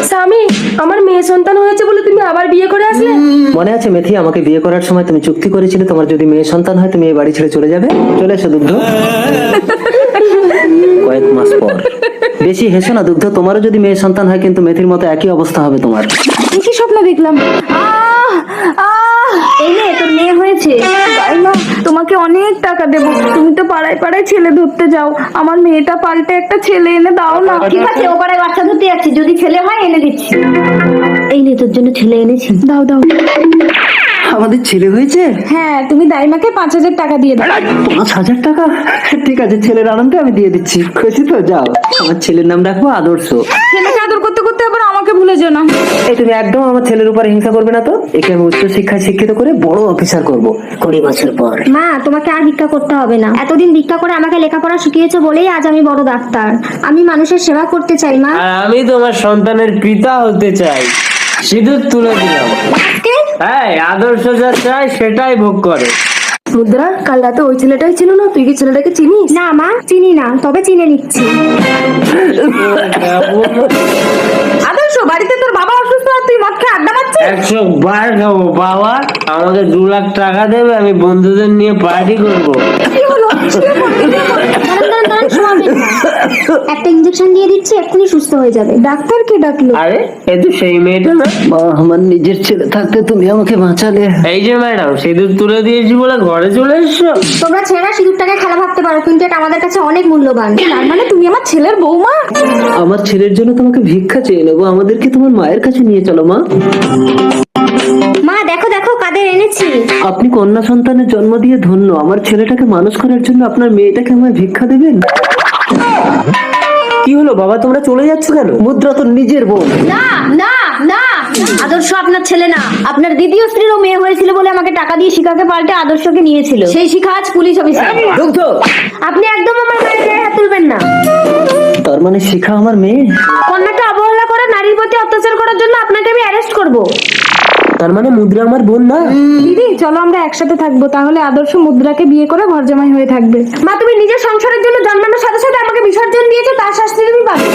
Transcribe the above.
স্বামী, আমার মেয়ে সন্তান হয়েছে বলে তুমি আবার বিয়ে করে আসলে? মনে আছে মেথি, আমাকে বিয়ে করার সময় তুমি চুক্তি করেছিলে তোমার যদি মেয়ে সন্তান হয় তুমি এই বাড়ি ছেড়ে চলে যাবে। চলে এসো দুগ্ধ। কয়েক মাস পর। বেশি হেসো না দুগ্ধ, তোমারও যদি মেয়ে সন্তান হয় কিন্তু মেথির মতো একই অবস্থা হবে তোমার। কি স্বপ্ন দেখলাম? এই নে তোর মেয়ে হয়েছে। না, তোমাকে অনেক টাকা দেবো, তুমি তো পাড়ায় পাড়ায় ছেলে ধরতে যাও, আমার মেয়েটা পাল্টে একটা ছেলে এনে দাও না। ঠিক আছে, ও পাড়ায় বাচ্চা ধরতে যাচ্ছি, যদি ছেলে হয় এনে দিচ্ছি। এই নে তোর জন্য ছেলে এনেছি। দাও দাও। আমাদের ছেলে হয়েছে? হ্যাঁ, তুমি দাইমাকে 5,000 টাকা দিয়ে দাও। 5,000 টাকা? ঠিক আছে, ছেলের আনন্দে আমি দিয়ে দিচ্ছি। খুশি তো? যাও, আমার ছেলের নাম রাখবো আদর্শ। ছেলেকে আদর করতে করতে আবার আমাকে ভুলে যেও না। এই তুমি একদম আমার ছেলের উপরে হিংসা করবে না তো। একে আমি উচ্চ শিক্ষায় শিক্ষিত করে বড় অফিসার করব 20 বছর পর। মা, তোমাকে আর ভিক্ষা করতে হবে না। এতদিন ভিক্ষা করে আমাকে লেখাপড়া শিখিয়েছো বলেই আজ আমি বড় ডাক্তার। আমি মানুষের সেবা করতে চাই মা। আর আমি তোমার সন্তানের পিতা হতে চাই। সিঁদুর তুলে দিলাম। হ্যাঁ, আদর্শ যা চাই সেটাই ভোগ করে। মুদ্রা, কাল রাতে ওই ছেলেটাই ছিল না? তুই কি ছেলেটাকে চিনিস? না মা, চিনি না, তবে চিনে নিচ্ছি। আদর্শ, বাড়িতে তোর বাবা অসুস্থ আর তুই মদ খেয়ে আড্ডা মারছিস? 100 বার খাবো বাবা। আমাকে 2 লাখ টাকা দেবে, আমি বন্ধুদের নিয়ে পার্টি করবো। কি হলো? দাঁড়ান, শোনাবেন না। একটা ইঞ্জেকশন দিয়ে দিচ্ছি, এক্ষুনি সুস্থ হয়ে যাবে। ডাক্তারকে ডাকলো? আরে এ তো সেই মেয়েটা না? মা, আমার নিজের ছেলে থাকতে তুমি আমাকে বাঁচালে। এই যে ম্যাডাম, সিঁদুর তুলে দিয়েছি বলে ঘরে চলে এসছো? তোমরা ছেলেরা সিঁদুরটাকে খেলা ভাবতে পারো, কিন্তু এটা আমাদের কাছে অনেক মূল্যবান। তার মানে তুমি আমার ছেলের বৌমা? আমার ছেলের জন্য তোমাকে ভিক্ষা চেয়ে নেবো, আমাদেরকে তোমার মায়ের কাছে নিয়ে চলো মা। মা দেখো দেখো কাদের এনেছি। আপনি কন্যা সন্তানের জন্ম দিয়ে ধন্য। আমার ছেলেটাকে মানুষ করার জন্য আপনার মেয়েটাকে আমায় ভিক্ষা দেবেন? কি হলো বাবা, তোমরা চলে যাচ্ছ কেন? মুদ্রা তো নিজের বোন। না না না, আদর্শ আপনার ছেলে না। আপনার দ্বিতীয় স্ত্রীরও মেয়ে হয়েছিল বলে আমাকে টাকা দিয়ে শিখাকে পাল্টে আদর্শকে নিয়েছিল। সেই শিখা আজ পুলিশ অফিসার। দুগ্ধ। আপনি একদম আমার গায়ে গায়ে হাত তুলবেন না। তার মানে শিখা আমার মেয়ে? কন্যাকে অবহেলা করে নারীর প্রতি অত্যাচার করার জন্য আপনাকে আমি অ্যারেস্ট করব। তার মানে মুদ্রা আমার বোন না? দিদি, চলো আমরা একসাথে থাকবো, তাহলে আদর্শ মুদ্রাকে বিয়ে করে ঘর জামাই হয়ে থাকবে। মা, তুমি নিজের সংসারের জন্য জন্মানোর সাথে সাথে আমাকে বিসর্জন দিয়েছো, তার শাস্তি তুমি পাবে।